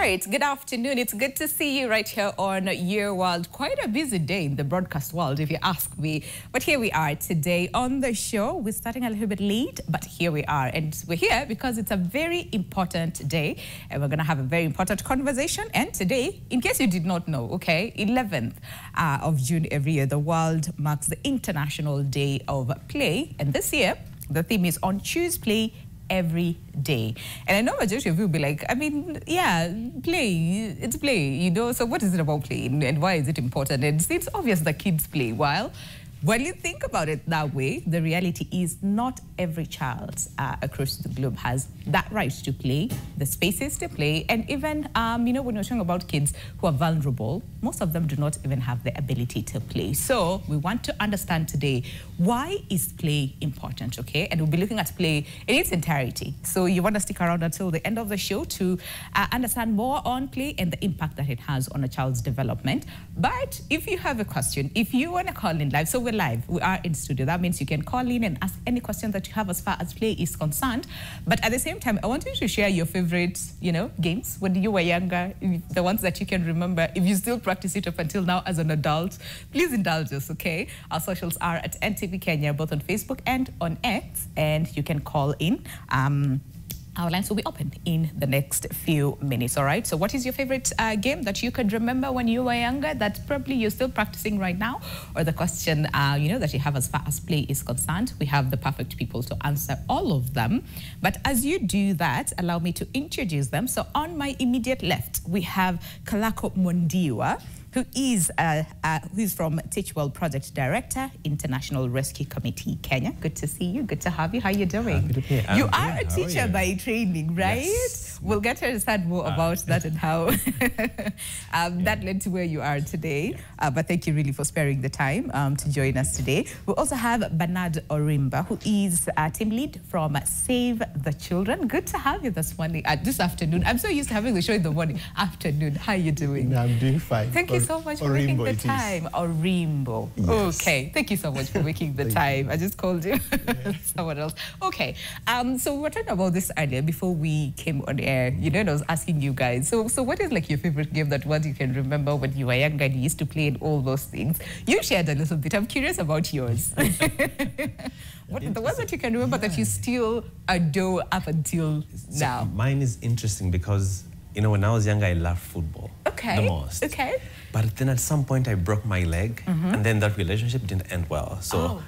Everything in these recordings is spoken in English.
right, good afternoon. It's good to see you right here on Your World. Quite a busy day in the broadcast world, if you ask me. But here we are today on the show. We're starting a little bit late, but here we are. And we're here because it's a very important day. And we're going to have a very important conversation. And today, in case you did not know, okay, 11th of June every year, the world marks the International Day of Play. And this year, the theme is on Choose Play every day. And I know majority of you will be like, I mean, yeah, play, it's play, you know, so what is it about play and why is it important? And it's obvious that kids play. While when you think about it that way, the reality is not every child across the globe has that right to play, the spaces to play, and even, you know, when you're talking about kids who are vulnerable, most of them do not even have the ability to play. So we want to understand today, why is play important, okay? And we'll be looking at play in its entirety. So you want to stick around until the end of the show to understand more on play and the impact that it has on a child's development. But if you have a question, if you want to call in live, so we're live, we are in studio. That means you can call in and ask any question that you have as far as play is concerned. But at the same time, I want you to share your favorite, you know, games when you were younger, the ones that you can remember. If you still practice it up until now as an adult, please indulge us, okay? Our socials are at NTV Kenya, both on Facebook and on X, and you can call in. Our lines will be open in the next few minutes, all right? So what is your favorite game that you could remember when you were younger that probably you're still practicing right now? Or the question, you know, that you have as far as play is concerned? We have the perfect people to answer all of them. But as you do that, allow me to introduce them. So on my immediate left, we have Kalako Mondiwa, who is from Teachwell Project Director, International Rescue Committee, Kenya. Good to see you. Good to have you. How are you doing? Happy to be here. You are a teacher by training, right? Yes. We'll get to understand more about that and how that led to where you are today. But thank you really for sparing the time to join us today. We also have Bernard Orimba, who is team lead from Save the Children. Good to have you this morning, this afternoon. I'm so used to having the show in the morning. Afternoon. How are you doing? I'm doing fine. Thank you so much for making the time. Orimbo. Yes. Okay. Thank you so much for making the time. I just called you someone else. Okay. So we were talking about this earlier before we came on air. You know, and I was asking you guys. So what is like your favorite game that one you can remember when you were younger and you used to play and all those things? You shared a little bit. I'm curious about yours. What the ones that you can remember that you still adore up until now? Mine is interesting because, you know, when I was younger, I loved football the most. Okay. But then at some point, I broke my leg, and then that relationship didn't end well. So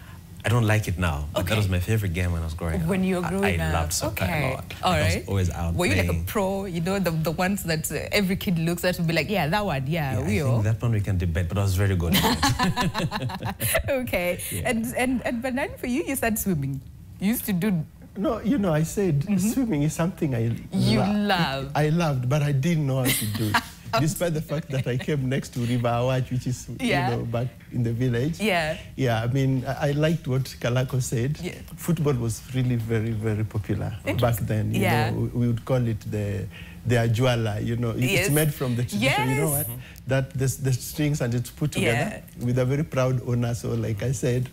I don't like it now. But that was my favorite game when I was growing up. When you were growing up. I loved soccer a lot. All right. I was always out Were you playing. like a pro? You know, the ones that every kid looks at and be like, yeah, that one, yeah. I think that one we can debate, but I was very good at it. Okay. Yeah. And Bernard, for you, you said swimming. You used to do... No, you know, I said swimming is something I love. I loved, but I didn't know how to do it. Despite the fact that I came next to River Awaj, which is, you know, back in the village. Yeah. Yeah, I mean, I liked what Kalako said. Yeah. Football was really very, very popular back then. You know, we would call it the Ajuala, you know. It's made from the tradition, you know what? That the strings and it's put together with a very proud owner. So like I said,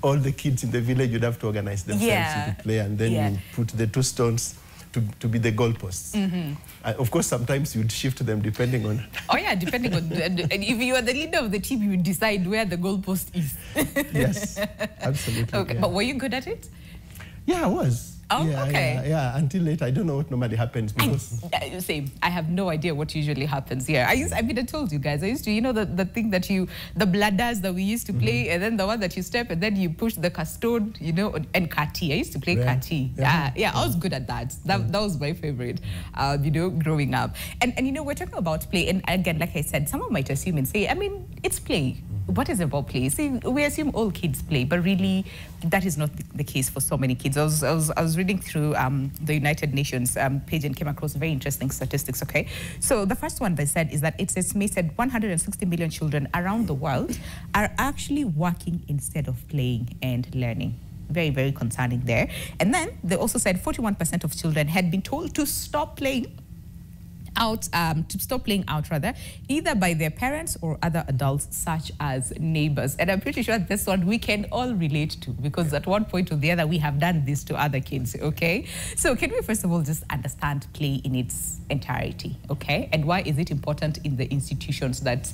all the kids in the village would have to organize themselves to play, and then you put the two stones to be the goalposts. Of course, sometimes you'd shift them depending on... Oh yeah, depending on... and if you are the leader of the team, you would decide where the goalpost is. Yes, absolutely. Okay, but were you good at it? Yeah, I was. Oh, okay. Yeah, until later. I don't know what normally happens because... Same. I have no idea what usually happens here. I mean, I told you guys, I used to, you know, the thing that the bladders that we used to play, and then the one that you step, and then you push the custode, you know, and kati. I used to play kati. Yeah, I was good at that. That was my favorite, you know, growing up. And you know, we're talking about play, and again, like I said, someone might assume and say, I mean, it's play. What is it about play? See, we assume all kids play, but really, that is not the case for so many kids. I was reading through the United Nations page and came across very interesting statistics, okay? So the first one they said is that it's estimated 160 million children around the world are actually working instead of playing and learning. Very, very concerning there. And then they also said 41% of children had been told to stop playing playing out rather, either by their parents or other adults such as neighbors. And I'm pretty sure this one we can all relate to, because at one point or the other we have done this to other kids, okay? So can we first of all just understand play in its entirety, okay? And why is it important in the institutions that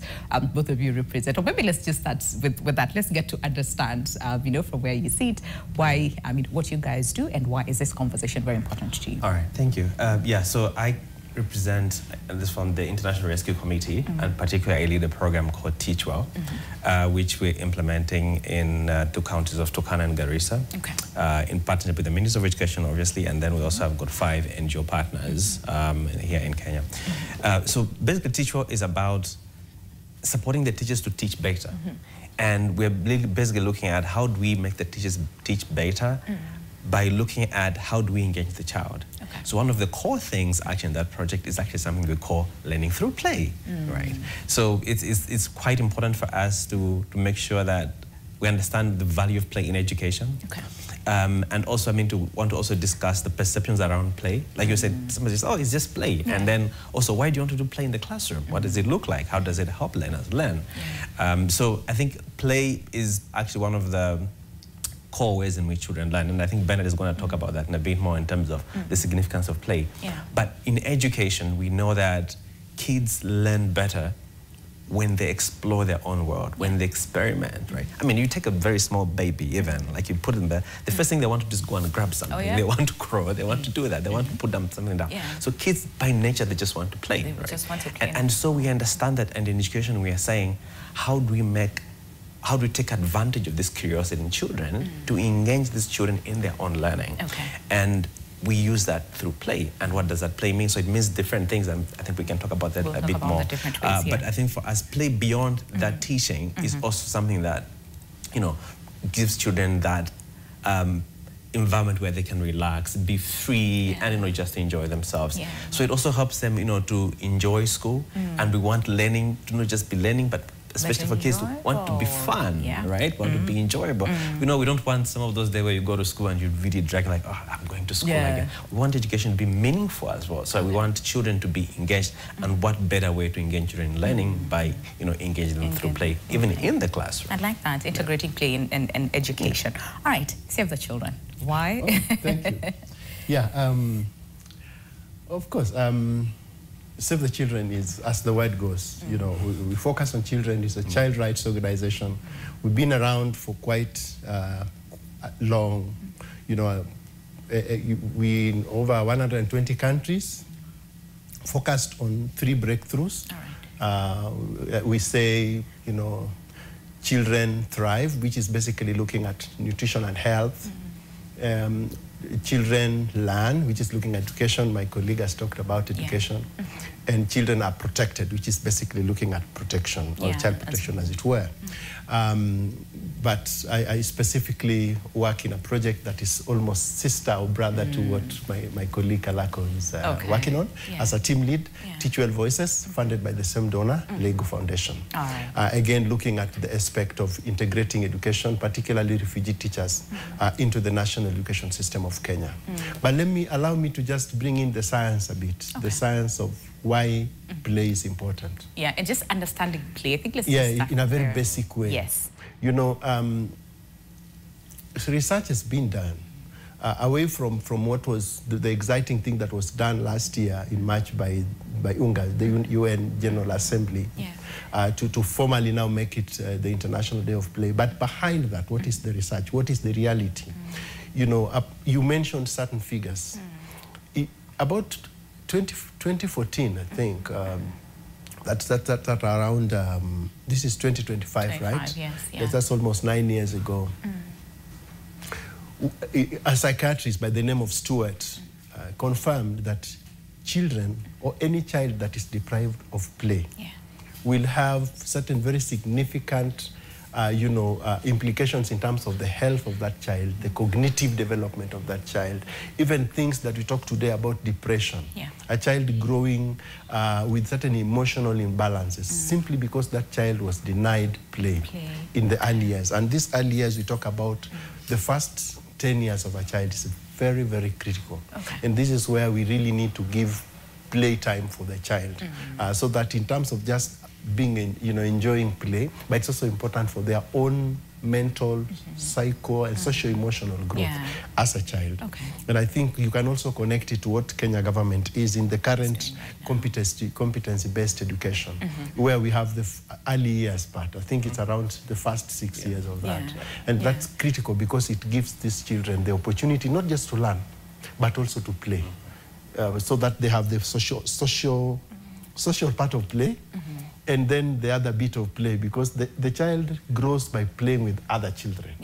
both of you represent? Or maybe let's just start with that. Let's get to understand, you know, from where you sit, why, I mean, what you guys do, and why is this conversation very important to you? All right, thank you. Yeah, so I represent this from the International Rescue Committee, and particularly I lead a program called Teach Well, which we're implementing in 2 counties of Turkana and Garissa, in partnership with the Ministry of Education, obviously, and then we also have got 5 NGO partners here in Kenya. So basically, Teach Well is about supporting the teachers to teach better, and we're basically looking at how do we make the teachers teach better by looking at how do we engage the child. So one of the core things actually in that project is actually something we call learning through play, right? So it's quite important for us to make sure that we understand the value of play in education. And also, I mean, to also discuss the perceptions around play. Like you said, somebody says, oh, it's just play. And then also, why do you want to do play in the classroom? What does it look like? How does it help learners learn? So I think play is actually one of the core ways in which children learn. And I think Bernard is going to talk about that in a bit more in terms of the significance of play. But in education, we know that kids learn better when they explore their own world, when they experiment, right? I mean, you take a very small baby even, like you put them there, the first thing they want to do is go and grab something. They want to crawl, they want to do that, they want to put something down. So kids, by nature, they just want to play, right? Just want to play. And so we understand that, and in education, we are saying, how do we take advantage of this curiosity in children to engage these children in their own learning? And we use that through play. And what does that play mean? So it means different things, and I think we can talk about that a bit more. But I think for us, play beyond that teaching is also something that, you know, gives children that environment where they can relax, be free, and, you know, just enjoy themselves. So it also helps them, you know, to enjoy school. And we want learning to not just be learning, but especially for kids, to want to be fun, right? Want to be enjoyable. You know, we don't want some of those days where you go to school and you really drag like, oh, I'm going to school again. We want education to be meaningful as well. So we want children to be engaged, and what better way to engage children in learning by, you know, engaging them through play, even in the classroom. I like that, integrating play in education. All right, Save the Children. Why? Oh, thank you. Of course. Save the Children is, as the word goes, you know, we focus on children. It's a child rights organization. We've been around for quite long. You know, we in over 120 countries, focused on 3 breakthroughs. We say, you know, Children Thrive, which is basically looking at nutrition and health. Children Learn, which is looking at education. My colleague has talked about education. And Children Are Protected, which is basically looking at protection, or child protection, as it were. But I specifically work in a project that is almost sister or brother to what my colleague Kalako is working on as a team lead. Teach Well Voices, funded by the same donor, Lego Foundation. Again, looking at the aspect of integrating education, particularly refugee teachers, into the national education system of Kenya. But allow me to just bring in the science a bit, the science of why play is important. And just understanding play. I think let's start in a very basic way. You know, research has been done away from what was the exciting thing that was done last year in March by UNGA, the UN General Assembly, to formally now make it the International Day of Play. But behind that, what is the research? What is the reality? You know, you mentioned certain figures. About 2014, I think, that's around, this is 2025, right? Yes, that's almost 9 years ago. A psychiatrist by the name of Stewart confirmed that children, or any child that is deprived of play, will have certain very significant implications in terms of the health of that child, the cognitive development of that child, even things that we talk today about depression. A child growing with certain emotional imbalances simply because that child was denied play in the early years. And these early years, we talk about the first 10 years of a child is very, very critical. And this is where we really need to give playtime for the child, so that in terms of just being, enjoying play, but it's also important for their own mental, psycho, and socio-emotional growth as a child. Okay. And I think you can also connect it to what Kenya government is in the current competency-based education, where we have the early years part. I think it's around the first 6 years of that. And that's critical because it gives these children the opportunity not just to learn, but also to play, so that they have the social part of play, and then the other bit of play, because the child grows by playing with other children.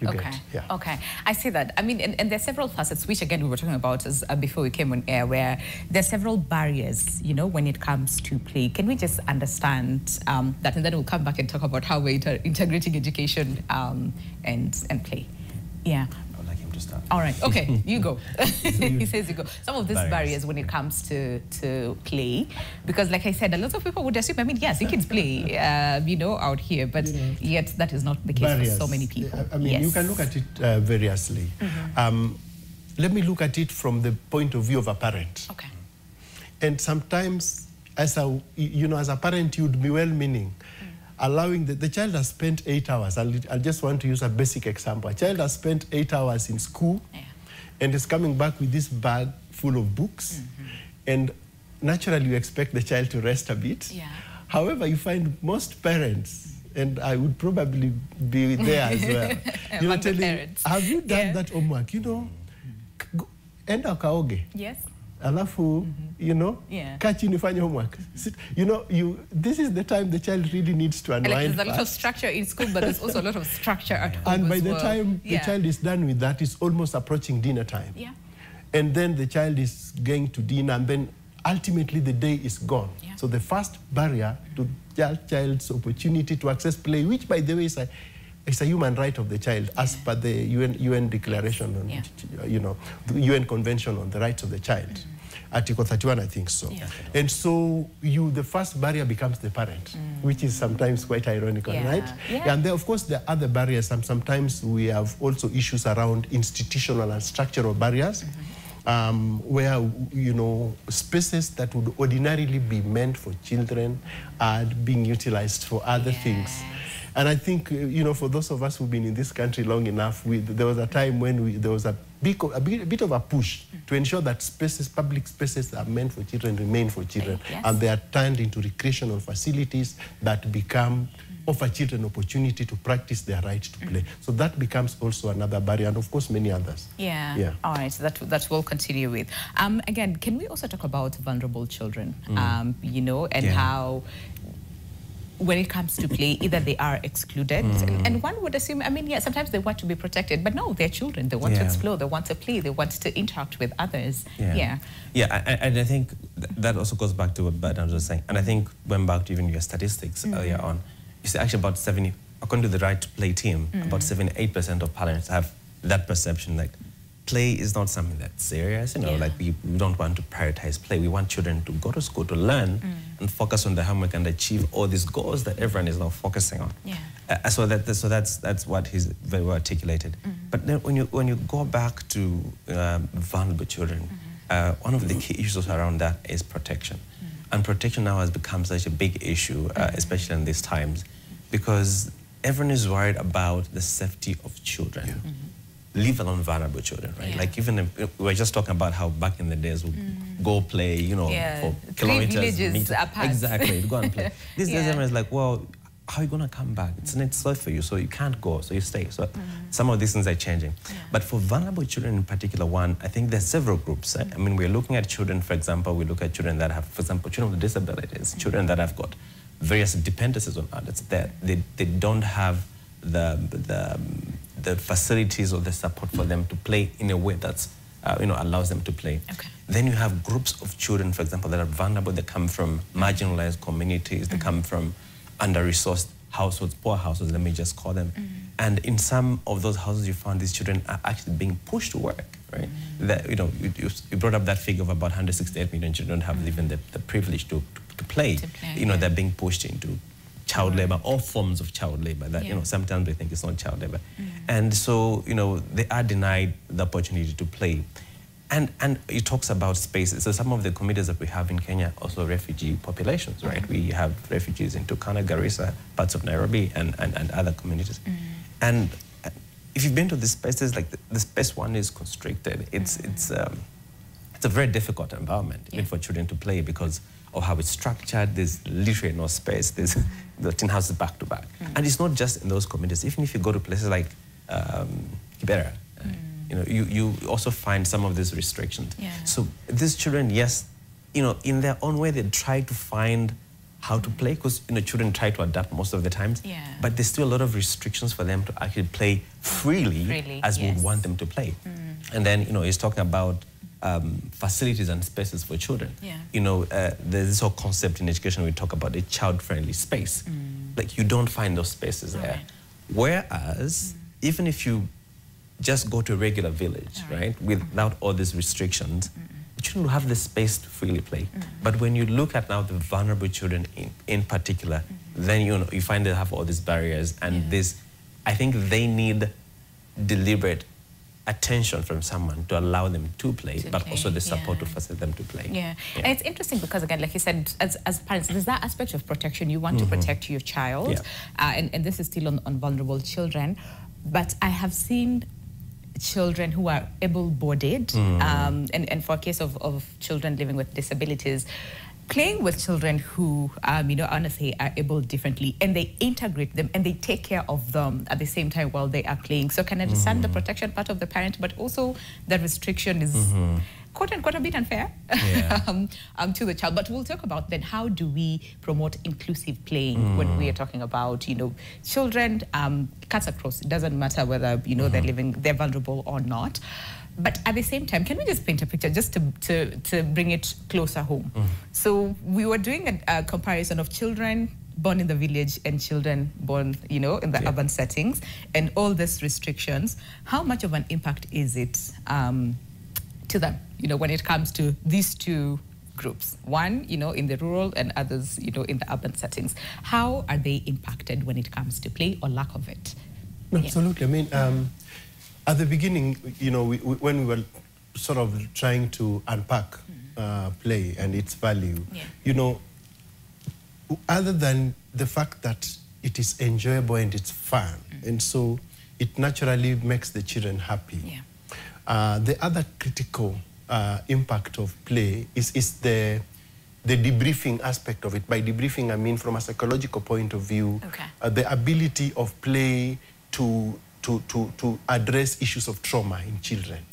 Okay, I see that. I mean, and there are several facets, which again we were talking about as, before we came on air, where there are several barriers, when it comes to play. Can we just understand that, and then we'll come back and talk about how we're integrating education and play? Yeah. All right, okay, you go. He says you go. Some of these barriers when it comes to play, because like I said, a lot of people would assume, I mean, yes, you kids play, out here, but yet that is not the case for so many people. I mean, you can look at it variously. Let me look at it from the point of view of a parent. Okay. And sometimes, as a parent, you'd be well-meaning, allowing the child has spent 8 hours. I just want to use a basic example. A child has spent 8 hours in school and is coming back with this bag full of books. And naturally, you expect the child to rest a bit. However, you find most parents, and I would probably be there as well, telling, have you done that homework? Enda kaoge. Yes. Alafu, catch in your homework. This is the time the child really needs to unwind. There's a lot of structure in school, but there's also a lot of structure at home. And by the time the child is done with that, it's almost approaching dinner time. And then the child is going to dinner, and then ultimately the day is gone. So the first barrier to that child's opportunity to access play, which by the way is a human right of the child, as per the UN Declaration on, the UN Convention on the Rights of the Child, Article 31, I think so. And so the first barrier becomes the parent, which is sometimes quite ironical, right? And then, of course, there are other barriers. Sometimes we have also issues around institutional and structural barriers, where, spaces that would ordinarily be meant for children are being utilized for other things. And I think, for those of us who've been in this country long enough, there was a time when there was a bit of a push to ensure that public spaces that are meant for children remain for children. And they are turned into recreational facilities that offer children opportunity to practice their right to play. So that becomes also another barrier, and of course many others. All right, so that we'll continue with. Again, can we also talk about vulnerable children, and how, when it comes to play, either they are excluded, and one would assume, I mean, sometimes they want to be protected, but no, they're children. They want to explore, they want to play, they want to interact with others. And I think that also goes back to what Bernard was saying. And I think went back to even your statistics earlier on. You see, actually about according to the Right to Play team, about 78% of parents have that perception, like play is not something that's serious, like we don't want to prioritize play. We want children to go to school to learn and focus on the homework and achieve all these goals that everyone is now focusing on. So that's what he's very well articulated. But then when you go back to vulnerable children, one of the key issues around that is protection. And protection now has become such a big issue, especially in these times, because everyone is worried about the safety of children. Leave alone vulnerable children, right? Like even if we were just talking about how back in the days we go play, for kilometers, meters. Exactly, go and play. These days everyone is like, well, how are you going to come back? It's not safe for you, so you can't go, so you stay. So some of these things are changing. But for vulnerable children in particular, I think there's several groups. I mean, we're looking at children, for example, we look at children that have, for example, children with disabilities, children that have got various dependencies on adults, that they don't have the facilities or the support for them to play in a way that's, allows them to play. Then you have groups of children, for example, that are vulnerable. They come from marginalized communities. They come from under-resourced households, poor households, let me just call them. And in some of those houses, you find these children are actually being pushed to work, right? That, you brought up that figure of about 168 million children have even the privilege to play. They're being pushed into child labor, all forms of child labor that, sometimes they think it's not child labor. And so, they are denied the opportunity to play. And it talks about spaces. So some of the communities that we have in Kenya also refugee populations, right? We have refugees in Turkana, Garissa, parts of Nairobi, and other communities. And if you've been to these spaces, like the space one is constricted. It's a very difficult environment even for children to play because of how it's structured. There's literally no space. There's the tin houses back to back. And it's not just in those communities. Even if you go to places like Kibera, you know, you also find some of these restrictions. So these children, yes, you know, in their own way, they try to find how to play because, you know, children try to adapt most of the times. But there's still a lot of restrictions for them to actually play freely as we would want them to play. And then, you know, he's talking about facilities and spaces for children. You know, there's this whole concept in education we talk about a child-friendly space. Like, you don't find those spaces there. Whereas, even if you just go to a regular village, right, without all these restrictions, children will have the space to freely play. But when you look at now the vulnerable children in particular, then you find they have all these barriers, and this, I think they need deliberate attention from someone to allow them to play, but also the support to facilitate them to play. And it's interesting because, again, like you said, as parents, there's that aspect of protection. You want to protect your child, and this is still on vulnerable children. But I have seen children who are able-bodied, and for a case of children living with disabilities, playing with children who, you know, honestly are able differently, and they integrate them and they take care of them at the same time while they are playing. So can I understand the protection part of the parent, but also the restriction is quote-unquote a bit unfair to the child. But we'll talk about then how do we promote inclusive playing when we are talking about, you know, children, cuts across. It doesn't matter whether, you know, they're vulnerable or not. But at the same time, can we just paint a picture just to bring it closer home? So we were doing a comparison of children born in the village and children born, you know, in the urban settings, and all these restrictions. How much of an impact is it to them, you know, when it comes to these two groups? One, you know, in the rural, and others, you know, in the urban settings. How are they impacted when it comes to play or lack of it? Absolutely. I mean, at the beginning, you know, when we were sort of trying to unpack play and its value, you know, other than the fact that it is enjoyable and it's fun, and so it naturally makes the children happy. The other critical impact of play is the debriefing aspect of it. By debriefing, I mean from a psychological point of view, the ability of play to address issues of trauma in children.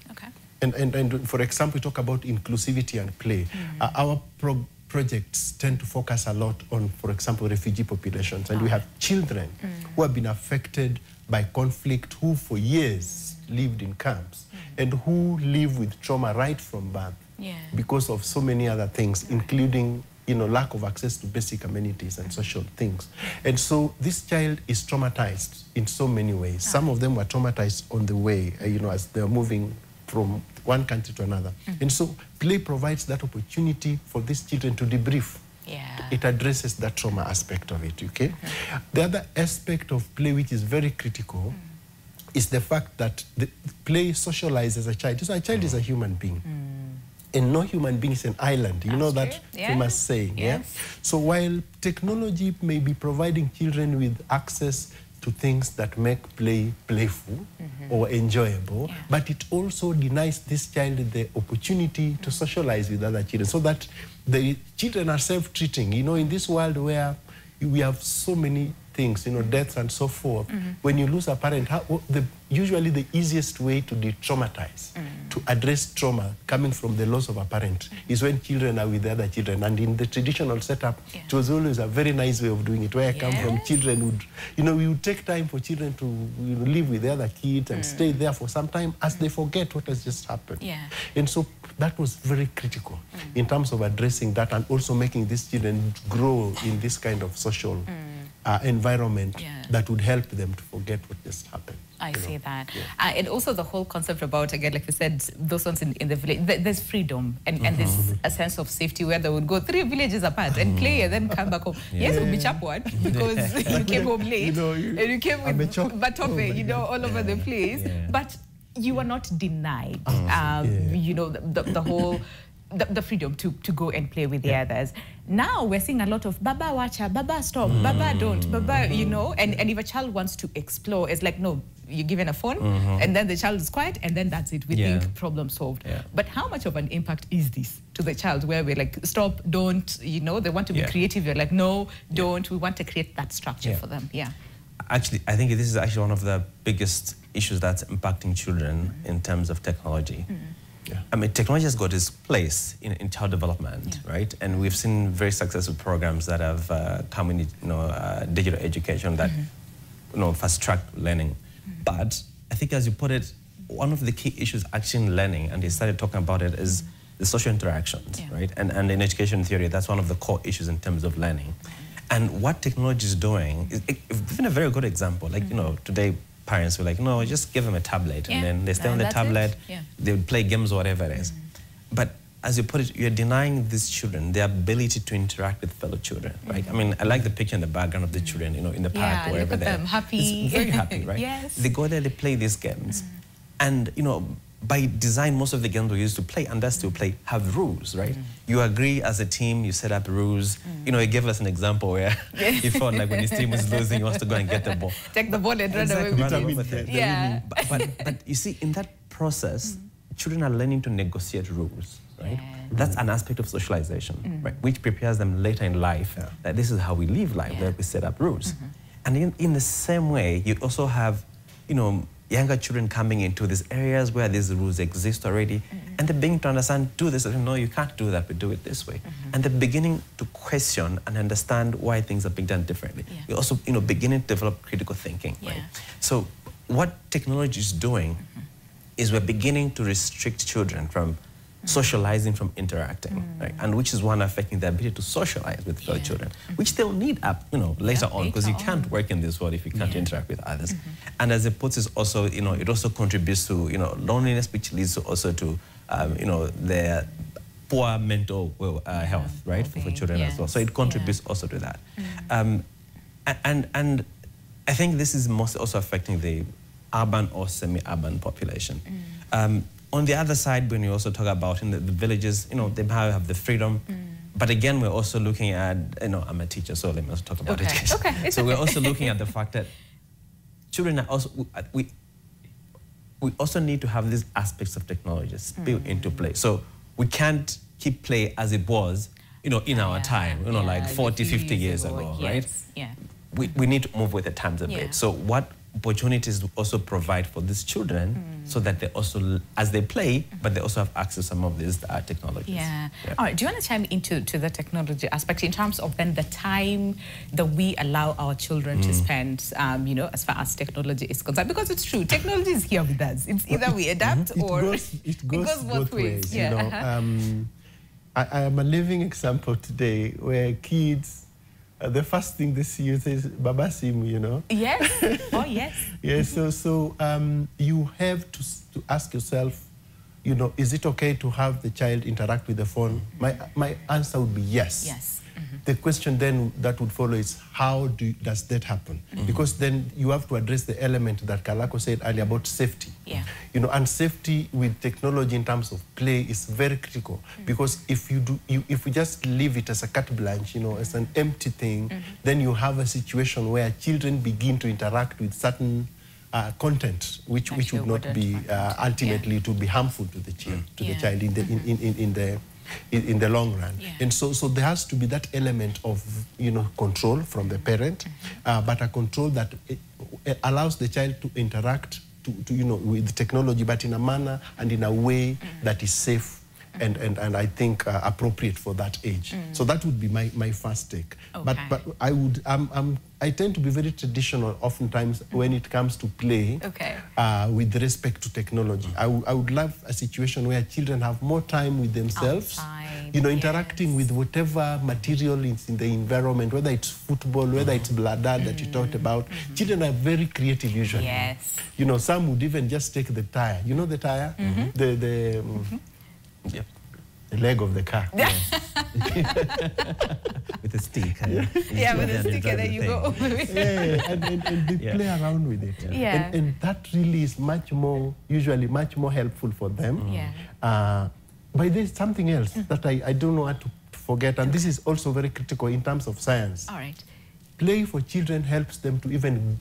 And for example, we talk about inclusivity and play. Our projects tend to focus a lot on, for example, refugee populations. And we have children who have been affected by conflict, who for years lived in camps, and who live with trauma right from birth because of so many other things, including, you know, lack of access to basic amenities and social things. And so this child is traumatized in so many ways. Some of them were traumatized on the way, you know, as they're moving from one country to another. And so play provides that opportunity for these children to debrief. It addresses that trauma aspect of it, okay? The other aspect of play, which is very critical, is the fact that the play socializes a child. So a child is a human being. And no human being is an island. You know that famous saying, So while technology may be providing children with access to things that make play playful or enjoyable, but it also denies this child the opportunity to socialize with other children, so that the children are self-treating. You know, in this world where we have so many things, you know, deaths and so forth, when you lose a parent, usually the easiest way to de-traumatize, to address trauma coming from the loss of a parent, is when children are with the other children. And in the traditional setup, it was always a very nice way of doing it. Where I come from, children would, you know, we would take time for children to, you know, live with the other kids and stay there for some time as they forget what has just happened. And so that was very critical in terms of addressing that and also making these children grow in this kind of social environment that would help them to forget what just happened. I see that. And also the whole concept about, again, like we said, those ones in the village, there's freedom and there's a sense of safety where they would go 3 villages apart and play and then come back home. Yes, it would be chapward because you came home late and you came with batofe, you know, all over the place. But you are not denied, you know, the whole, the freedom to go and play with the others. Now we're seeing a lot of Baba watcha, Baba stop, Baba don't, Baba, you know, and if a child wants to explore, it's like, no, you're given a phone and then the child is quiet and then that's it. We think problem solved. But how much of an impact is this to the child where we're like, stop, don't, you know, they want to be creative. You're like, no, don't. We want to create that structure for them. Actually, I think this is actually one of the biggest issues that's impacting children in terms of technology. I mean, technology has got its place in child development, right? And we've seen very successful programs that have come in, you know, digital education that, you know, fast-track learning. But I think, as you put it, one of the key issues actually in learning, and they started talking about it, is the social interactions, right? And in education theory, that's one of the core issues in terms of learning. And what technology is doing is, given a very good example, like, you know, today parents were like, no, just give them a tablet, and then they stay on the tablet, they would play games or whatever it is. But as you put it, you're denying these children their ability to interact with fellow children, right? I mean, I like the picture in the background of the children, you know, in the park, wherever they're happy. It's very happy, right? They go there, they play these games. And, you know, by design, most of the games we used to play, and that's still play, have rules, right? You agree as a team, you set up rules. You know, he gave us an example where he felt like when his team was losing, he wants to go and get the ball. Take the ball and run away with it. But you see, in that process, children are learning to negotiate rules, right? That's an aspect of socialization, right? Which prepares them later in life that this is how we live life, where we set up rules. And in the same way, you also have, you know, younger children coming into these areas where these rules exist already, and they're beginning to understand, do this, and no, you can't do that, we do it this way. And they're beginning to question and understand why things are being done differently. You're also, you know, beginning to develop critical thinking, right? So what technology is doing is we're beginning to restrict children from socializing, from interacting, right? And which is one affecting the ability to socialize with fellow children, which they'll need up, you know, later on, because you can't work in this world if you can't interact with others. And as it puts, is also, you know, it also contributes to, you know, loneliness, which leads to also to, you know, their poor mental health, right, for children as well. So it contributes also to that. And I think this is mostly also affecting the urban or semi-urban population. On the other side, when you also talk about in the villages, you know, they have the freedom. But again, we're also looking at, you know, I'm a teacher, so let me also talk about education. So we're also looking at the fact that children are also, we also need to have these aspects of technology built into play. So we can't keep play as it was, you know, in our time, you know, like 40, 50 years ago, right? We need to move with the times a bit. So what opportunities to also provide for these children so that they also, as they play, but they also have access to some of these technologies. All right, do you want to chime into the technology aspect in terms of then the time that we allow our children to spend, you know, as far as technology is concerned? Because it's true, technology is here with us. It's either we adapt or it goes both ways. You know, I am a living example today where kids, the first thing they see you say is Baba Simu, you know? Yes. Oh, yes. Yes. So you have to ask yourself, you know, is it okay to have the child interact with the phone? My answer would be yes. Yes. The question then that would follow is how does that happen? Because then you have to address the element that Kalako said earlier about safety. You know, and safety with technology in terms of play is very critical, because if you just leave it as a carte blanche, you know, as an empty thing, then you have a situation where children begin to interact with certain content which would not be ultimately to be harmful to the child in the long run. And so there has to be that element of, you know, control from the parent, but a control that allows the child to interact you know, with technology, but in a manner and in a way that is safe and I think appropriate for that age. So that would be my first take. But I tend to be very traditional oftentimes when it comes to play with respect to technology. I would love a situation where children have more time with themselves, you know, interacting with whatever material is in the environment, whether it's football, whether it's bladder that you talked about. Children are very creative usually. You know, some would even just take the tire. You know the tire? leg of the car. With a stick. Yeah, with a stick, and then you go over it. And they play around with it. Yeah. And that really is usually much more helpful for them. Yeah. But there's something else that I don't know how to forget, and this is also very critical in terms of science. All right. Play for children helps them to even,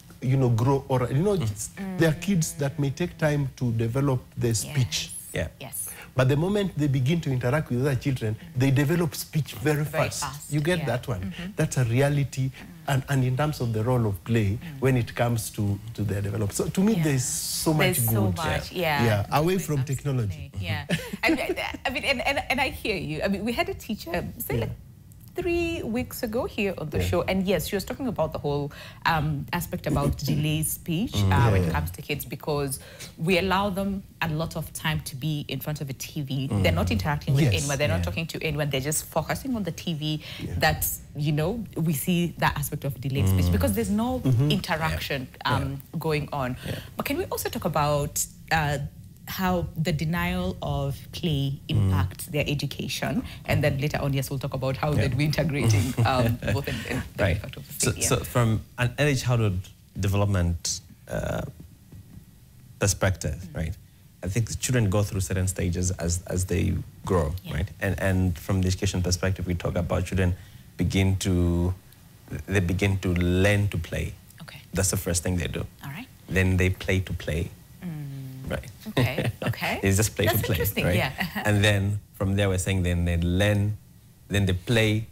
grow, or, there are kids that may take time to develop their speech. Yeah. Yes. But the moment they begin to interact with other children, they develop speech very fast. You get that one. That's a reality. And in terms of the role of play, when it comes to their development. So to me, there's so much good. So much, away from technology. Yeah. I mean, and I hear you. I mean, we had a teacher say like 3 weeks ago here on the show, and yes, she was talking about the whole aspect about delayed speech when it comes to kids, because we allow them a lot of time to be in front of a TV. They're not interacting with anyone. They're not talking to anyone. They're just focusing on the TV. That's, we see that aspect of delayed speech because there's no interaction going on. But can we also talk about how the denial of play impacts their education, and then later on, yes, we'll talk about how that we're integrating both in the impact of the play. So from an early childhood development perspective, right? I think children go through certain stages as they grow, right? And from the education perspective, we talk about children begin to learn to play. Okay. That's the first thing they do. All right. Then they play to play. Right. Okay. It's just play to play. Interesting, right? yeah. And then from there we're saying then they learn, then they play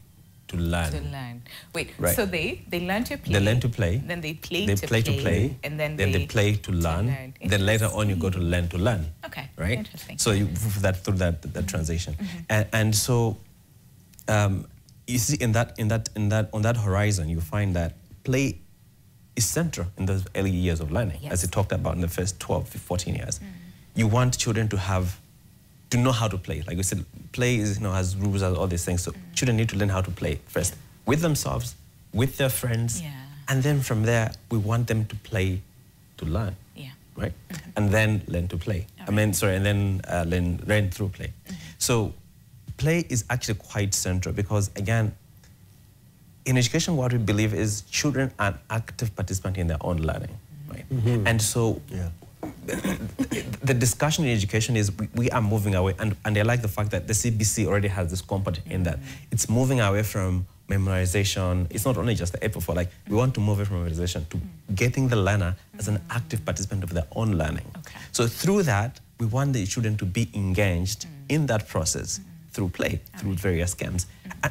to learn. To learn. Wait, right. So they learn to play. They learn to play. Then they play to play. And then they play to learn. Then later on you go to learn to learn. Okay. Right? Interesting. So you through that transition. And so you see in on that horizon you find that play is central in those early years of learning, as we talked about in the first 12, 14 years. You want children to know how to play. Like we said, play has rules, has all these things. So children need to learn how to play first with themselves, with their friends, and then from there we want them to play to learn. Right? And then learn to play. And then learn through play. So play is actually quite central because, again, in education, what we believe is children are active participants in their own learning, right? And so the discussion in education is we are moving away, and I like the fact that the CBC already has this component in that it's moving away from memorization. It's not only just the A4, like we want to move away from memorization to getting the learner as an active participant of their own learning. So through that, we want the children to be engaged in that process through play, through various games.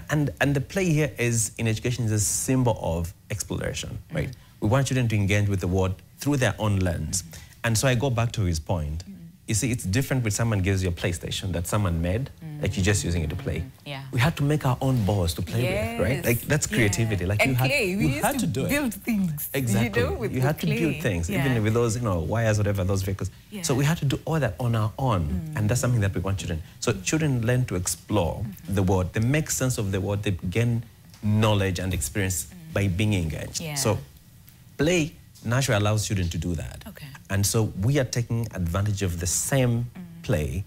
And the play here is, in education, is a symbol of exploration, right? We want children to engage with the world through their own lens. And so I go back to his point. You see, it's different when someone gives you a PlayStation that someone made, like you're just using it to play. We had to make our own balls to play with, right? Like that's creativity. Like and you had to do it. Build things. Exactly. You had to build things, even with those, wires, whatever, those vehicles. So we had to do all that on our own, and that's something that we want children. So children learn to explore the world. They make sense of the world. They gain knowledge and experience by being engaged. So play naturally allows children to do that. And so we are taking advantage of the same play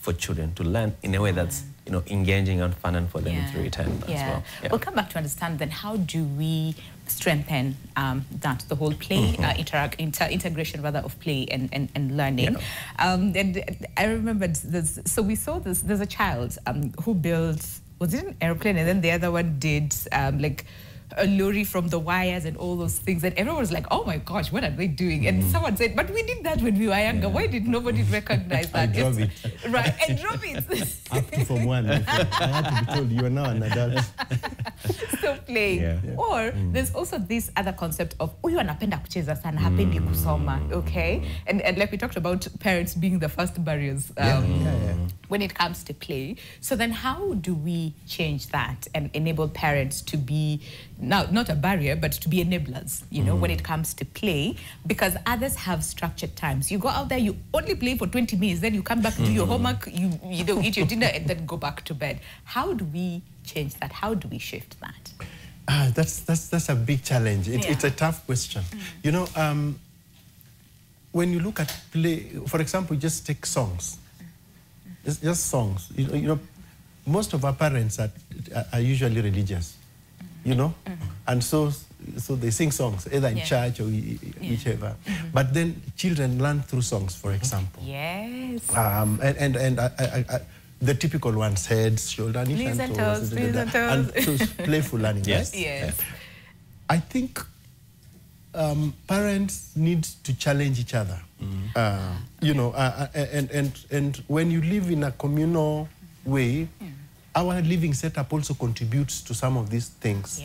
for children to learn in a way that's engaging and fun and for them to return as well. We'll come back to understand then how do we strengthen that, the whole play, integration rather of play and learning. And I remember, so we saw this, there's a child who built, was it an airplane? And then the other one did like a lorry from the wires and all those things, and everyone was like, oh my gosh, what are they doing? And someone said, but we did that when we were younger. Why did nobody recognize that? I drove it. Right, and drove it. Up to Form 1. I had to be told, you are now an adult. Still playing. Or there's also this other concept of, huyu anapenda kucheza sana, hapendi kusoma, okay? And like we talked about parents being the first barriers when it comes to play. So then how do we change that and enable parents to be, now not a barrier, but to be enablers, when it comes to play? Because others have structured times. You go out there, you only play for 20 minutes, then you come back, do your homework, you eat your dinner, and then go back to bed. How do we change that? How do we shift that? That's a big challenge. It's a tough question. When you look at play, for example, just take songs. It's just songs. You know, most of our parents are usually religious, you know, and so they sing songs either in church or whichever. But then children learn through songs, for example. Yes. The typical ones: heads, shoulders, knees and toes, and so playful learning. Yes. Right? Yes. I think parents need to challenge each other. You know, and when you live in a communal way, our living setup also contributes to some of these things,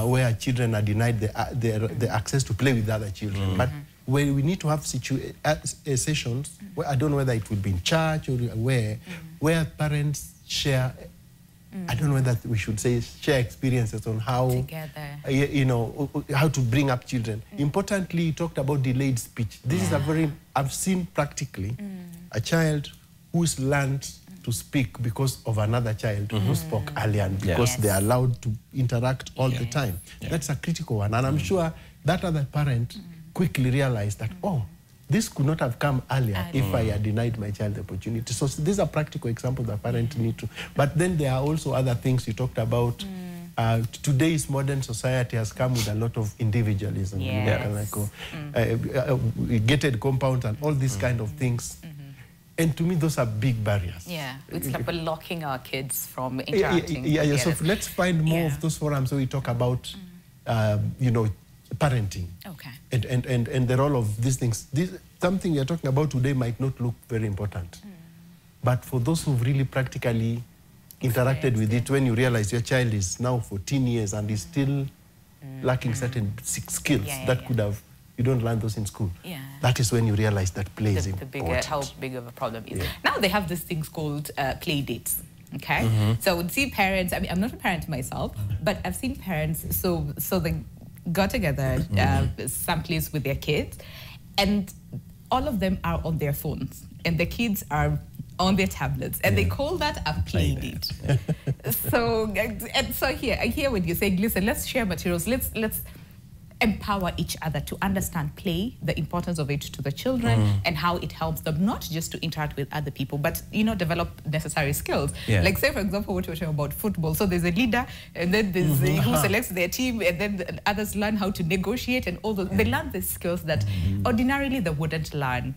where children are denied the access to play with other children. But where we need to have sessions, where I don't know whether it would be in church or where parents share. I don't know whether we should say share experiences on how, you know, how to bring up children. Importantly, you talked about delayed speech. This is a very, I've seen practically a child who's learned to speak because of another child who spoke earlier and because they're allowed to interact all the time. That's a critical one. And I'm sure that other parent quickly realized that, oh, this could not have come earlier if I had denied my child the opportunity. So these are practical examples that parents need to. But then there are also other things you talked about. Today's modern society has come with a lot of individualism, gated compounds and all these kind of things. And to me, those are big barriers. Yeah, it's like we're locking our kids from interacting together. So let's find more of those forums where we talk about, you know, parenting. Okay. And the role of these things. Something you're talking about today might not look very important. But for those who've really practically interacted with it, when you realize your child is now 14 years and is still lacking certain skills that could have, you don't learn those in school. That is when you realize that play is important. How big of a problem it is. Now they have these things called play dates. Okay. So I would see parents, I mean, I'm not a parent myself, but I've seen parents, so they got together someplace with their kids, and all of them are on their phones, and the kids are on their tablets, and they call that a play date. So here when you're saying, listen, let's share materials, let's empower each other to understand play, the importance of it to the children, and how it helps them not just to interact with other people, but, you know, develop necessary skills. Like, say, for example, what we're talking about football. So there's a leader, and then there's who selects their team, and then others learn how to negotiate and all those. They learn the skills that ordinarily they wouldn't learn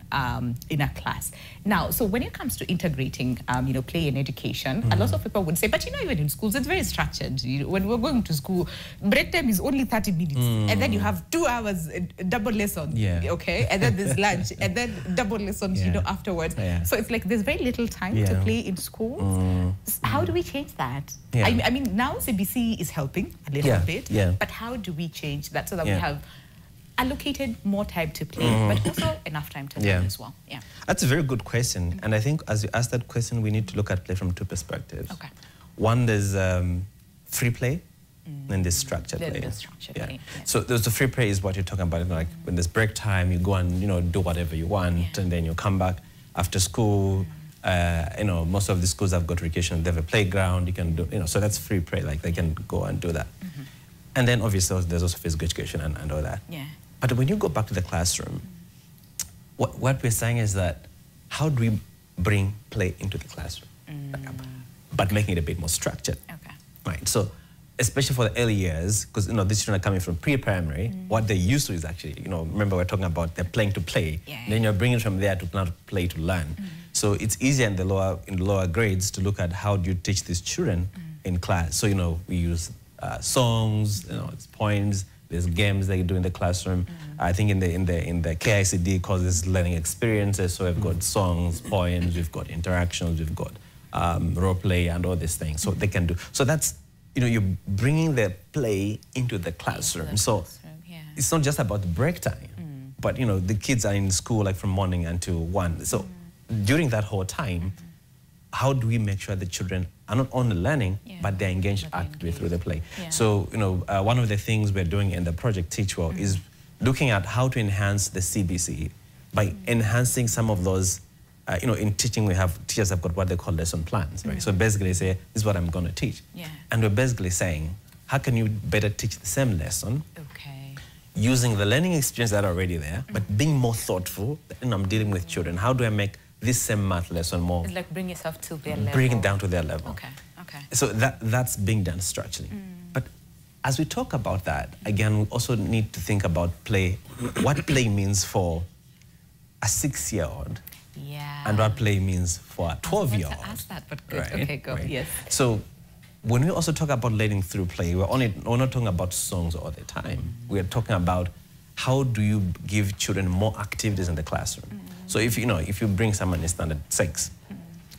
in a class. Now, so when it comes to integrating, you know, play and education, a lot of people would say, but, you know, even in schools, it's very structured. You know, when we're going to school, break time is only 30 minutes, and then you have 2 hours double lesson, okay, and then there's lunch, and then double lessons, you know, afterwards. So it's like there's very little time to play in schools. How do we change that? I mean, now CBC is helping a little bit, but how do we change that so that we have allocated more time to play, but also enough time to learn as well? That's a very good question, and I think as you ask that question, we need to look at play from two perspectives. Okay. One, there's free play. And there's structured play. So there's the free play is what you're talking about. Like when there's break time, you go and, you know, do whatever you want, and then you come back after school. You know, most of the schools have got recreation. They have a playground. You can do, you know, so that's free play. Like they can go and do that. And then obviously there's also physical education and all that. But when you go back to the classroom, what we're saying is that how do we bring play into the classroom, but making it a bit more structured? Right. So, especially for the early years, because, you know, these children are coming from pre-primary, what they're used to is actually, you know, remember we're talking about they're playing to play. Then you're bringing from there to not play to learn. So it's easier in the lower grades to look at how do you teach these children in class. So, you know, we use songs, you know, it's poems, there's games they do in the classroom. I think in the KICD causes learning experiences. So we've got songs, poems, we've got interactions, we've got role play and all these things. So they can do, so that's, you know, you're bringing the play into the classroom. So it's not just about the break time, but, you know, the kids are in school like from morning until 1. So during that whole time, how do we make sure the children are not only learning, but they're engaged actively through the play? So, you know, one of the things we're doing in the project Teach Well is looking at how to enhance the CBC by enhancing some of those. You know, in teaching, teachers have got what they call lesson plans, right? So basically they say, this is what I'm going to teach. And we're basically saying, how can you better teach the same lesson using the learning experience that are already there, but being more thoughtful? And I'm dealing with children. How do I make this same math lesson more. It's like bring yourself to their level. Bring it down to their level. Okay, okay. So that's being done structurally. But as we talk about that, again, we also need to think about play, what play means for a 6-year-old. Yeah. And what play means for a 12-year-old. I was about to ask that, but good. Right? Okay, go. Right. Yes. So when we also talk about learning through play, we're not talking about songs all the time. We're talking about how do you give children more activities in the classroom. So if you bring someone in standard 6,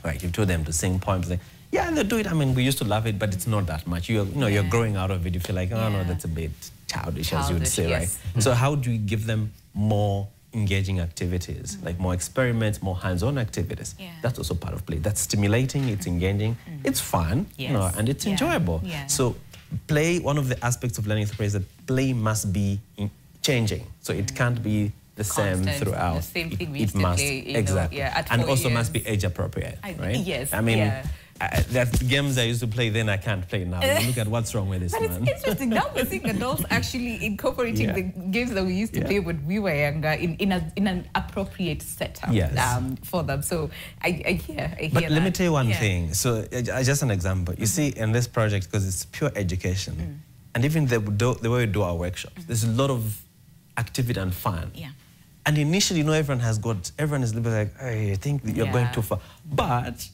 right, you told them to sing poems, like, yeah, they do it. I mean, we used to love it, but it's not that much. You're growing out of it. You feel like, oh no, that's a bit childish, as you would say, yes. right? So how do you give them more engaging activities, like more experiments, more hands-on activities? Yeah. That's also part of play. That's stimulating, it's engaging, it's fun, and it's enjoyable. Yeah. So play, one of the aspects of learning through play is that play must be changing. So it can't be the same throughout. The same thing we used to play, exactly. at also 4 must be age appropriate, right? Yes. I mean, there are games I used to play then I can't play now. Look at what's wrong with this, man. But it's interesting. Now we're seeing adults actually incorporating the games that we used to play when we were younger in an appropriate setup for them. So I hear But that. let me tell you one thing. So just an example. You see, in this project, because it's pure education, and even the way we do our workshops, there's a lot of activity and fun. Yeah. And initially, everyone is a little bit like, hey, I think you're going too far. But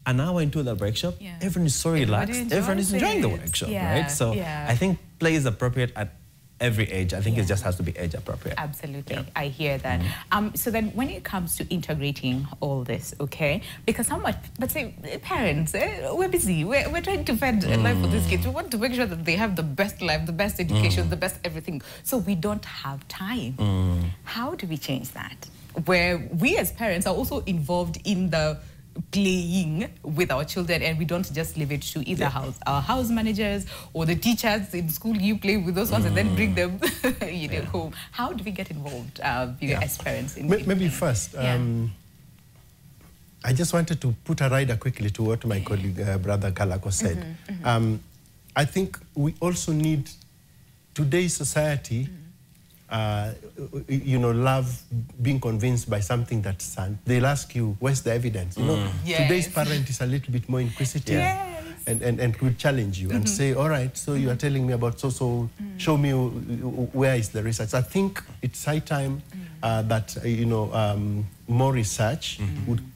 an hour into the workshop, everyone is so relaxed. Everyone is enjoying the workshop, right? So I think play is appropriate at every age. I think it just has to be age appropriate. Absolutely. Yeah. I hear that. So then when it comes to integrating all this, okay, because how much, let's say parents, we're busy. We're trying to find a life for these kids. We want to make sure that they have the best life, the best education, the best everything. So we don't have time. How do we change that? Where we as parents are also involved in the playing with our children, and we don't just leave it to either our house managers or the teachers in school. You play with those ones and then bring them home. How do we get involved as parents? Maybe first, I just wanted to put a rider quickly to what my colleague, Brother Kalako said. I think we also need, today's society, love being convinced by something that's son. They'll ask you, where's the evidence? Today's parent is a little bit more inquisitive and could challenge you and say, all right, so you are telling me about so show me where is the research. I think it's high time that more research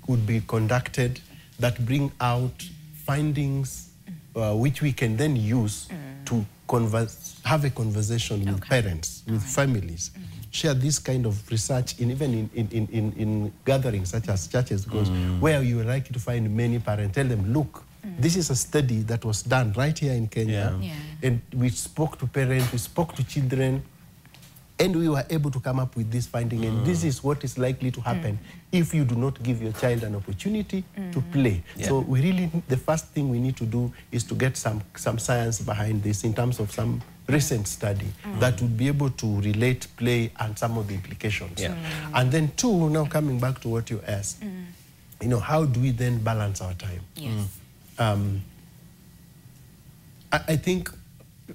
would be conducted that bring out findings which we can then use to have a conversation with parents, with families, share this kind of research even in gatherings such as churches, because where you are likely to find many parents, tell them, look, this is a study that was done right here in Kenya, and we spoke to parents, we spoke to children, and we were able to come up with this finding, and this is what is likely to happen if you do not give your child an opportunity to play. So we really, the first thing we need to do is to get some science behind this in terms of some recent study that would be able to relate play and some of the implications. And then two, now coming back to what you asked, how do we then balance our time? I think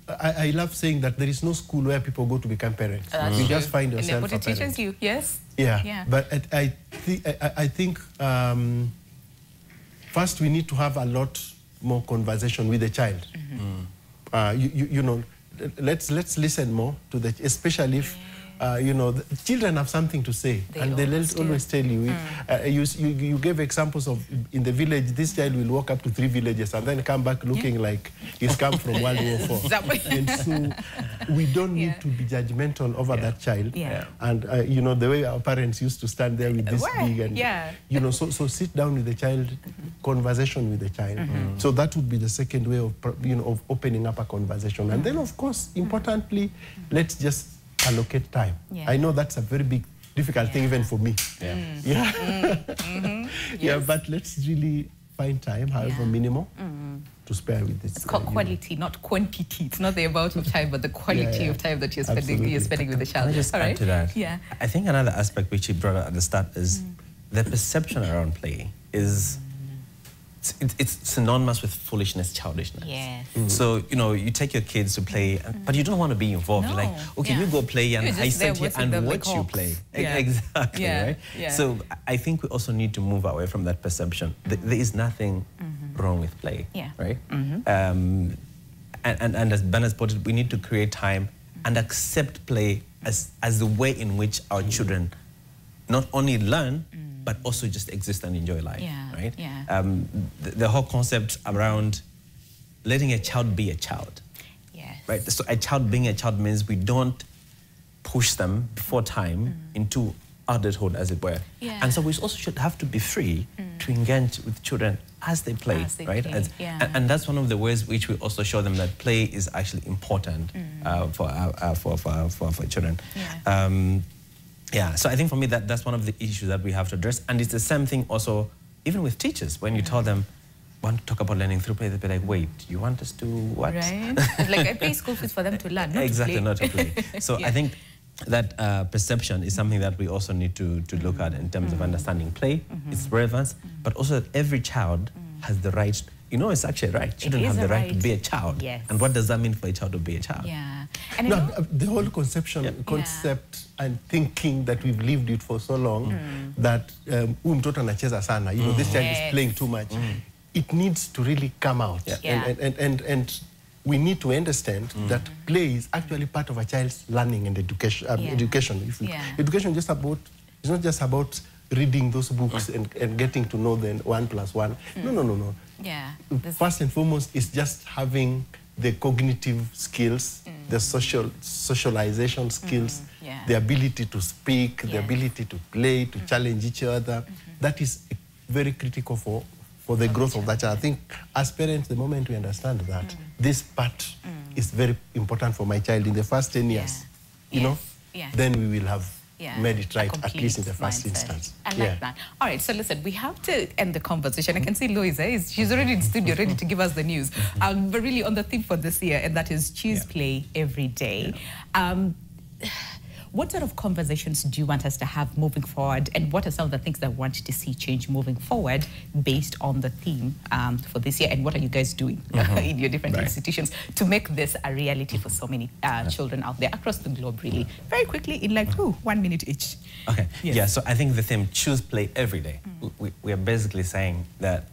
I love saying that there is no school where people go to become parents. You just find yourself a parent. And it teaches you, yes? Yeah. But I think first we need to have a lot more conversation with the child. Let's listen more to the, especially if the children have something to say, and they'll always tell you. You gave examples of in the village, this child will walk up to 3 villages and then come back looking like he's come from World War IV. And so we don't need to be judgmental over that child. And the way our parents used to stand there with this big and so sit down with the child, conversation with the child. So that would be the second way of opening up a conversation. And then of course, importantly, let's just allocate time. I know that's a very big, difficult thing even for me. But let's really find time, however minimal, to spare with this. It's called quality, not quantity. It's not the amount of time, but the quality of time that you're spending with the child. Can I just add to that? I think another aspect which you brought up at the start is the perception around play is it's synonymous with foolishness, childishness. Yes. So, you know, you take your kids to play, but you don't want to be involved. No. You're like, okay, you go play and I sit here and watch you play. Exactly, right? So I think we also need to move away from that perception. There is nothing wrong with play, right? And as Ben has put it, we need to create time and accept play as the way in which our children not only learn, but also just exist and enjoy life, right? The whole concept around letting a child be a child, right? So a child being a child means we don't push them before time into adulthood, as it were. And so we also should have to be free to engage with children as they play, right? And that's one of the ways which we also show them that play is actually important for children. So I think for me that's one of the issues that we have to address. And it's the same thing also even with teachers. When you tell them, want to talk about learning through play, they'll be like, wait, you want us to what? Right. It's like I pay school fees for them to learn, not exactly, to play. not to play. So I think that perception is something that we also need to look at in terms of understanding play, its relevance, but also that every child has the right, you know, it's actually right. Children have the right to be a child. And what does that mean for a child to be a child? And the whole concept and thinking that we've lived it for so long, that mtoto anacheza sana, you know, this child is playing too much. It needs to really come out. And we need to understand that play is actually part of a child's learning and education. Education is it's not just about reading those books and getting to know the 1 + 1. No. First and foremost, it's just having the cognitive skills, the socialization skills, the ability to speak, the ability to play, to challenge each other. That is very critical for the growth of that child. I think as parents, the moment we understand that this part is very important for my child in the first 10 years, you know, then we will have made it right, at least in the first instance. I like that. All right, so listen, we have to end the conversation. I can see Louisa, she's already in the studio, ready to give us the news. But really on the theme for this year, and that is choose play every day. What sort of conversations do you want us to have moving forward, and what are some of the things that you want to see change moving forward based on the theme for this year, and what are you guys doing in your different institutions to make this a reality for so many children out there across the globe, really? Very quickly, in like 1 minute each. Okay, so I think the theme, choose play every day. We are basically saying that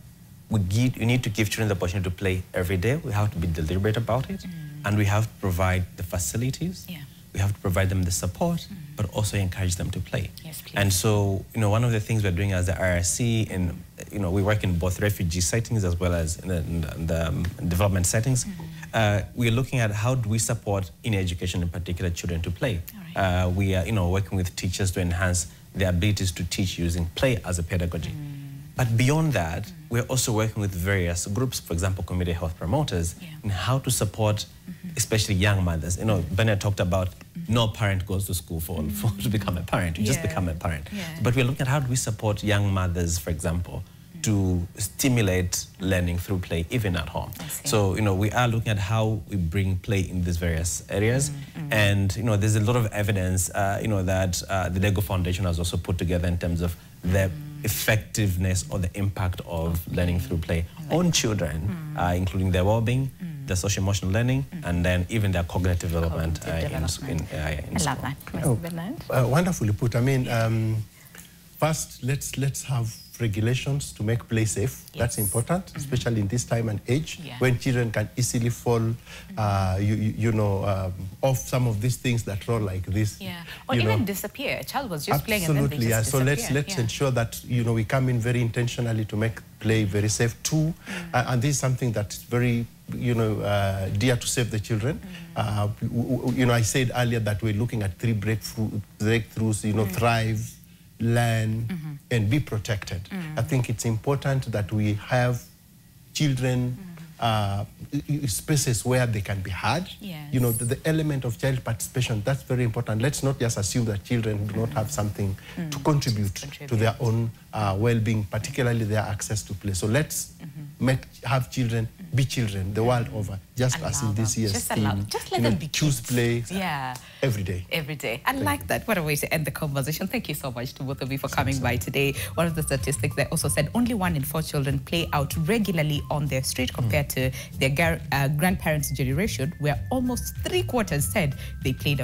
you need to give children the opportunity to play every day. We have to be deliberate about it, and we have to provide the facilities. We have to provide them the support, but also encourage them to play. And so, you know, one of the things we're doing as the RRC, and you know, we work in both refugee settings as well as in the development settings. We're looking at how do we support in education, in particular, children to play. We are, you know, working with teachers to enhance their abilities to teach using play as a pedagogy. But beyond that, we're also working with various groups, for example, community health promoters, in how to support, especially young mothers. You know, Bernard talked about no parent goes to school to become a parent. You just become a parent. But we're looking at how do we support young mothers, for example, to stimulate learning through play, even at home. So, you know, we are looking at how we bring play in these various areas. And, you know, there's a lot of evidence, you know, that the Lego Foundation has also put together in terms of the effectiveness or the impact of learning through play on children, including their well-being, their social-emotional learning, and then even their cognitive development in school. I love that. Mr. Bernard? Wonderfully put. I mean, first, let's have regulations to make play safe. That's important, especially in this time and age when children can easily fall, you know, off some of these things that roll like this. Or even disappear. A child was just playing and then they just so let's ensure that, you know, we come in very intentionally to make play very safe too. And this is something that's very, you know, dear to Save the Children. You know, I said earlier that we're looking at 3 breakthroughs, you know, thrive, learn, and be protected. I think it's important that we have children spaces where they can be heard. You know, the element of child participation, that's very important. Let's not just assume that children do not have something to contribute to their own well-being, particularly their access to play. So let's have children be children the world over, just as in this year's theme. Just let them be choose play every day. Every day. I like that. What a way to end the conversation. Thank you so much to both of you for coming by today. One of the statistics they also said only 1 in 4 children play out regularly on their street compared to their grandparents' generation, where almost 3/4 said they played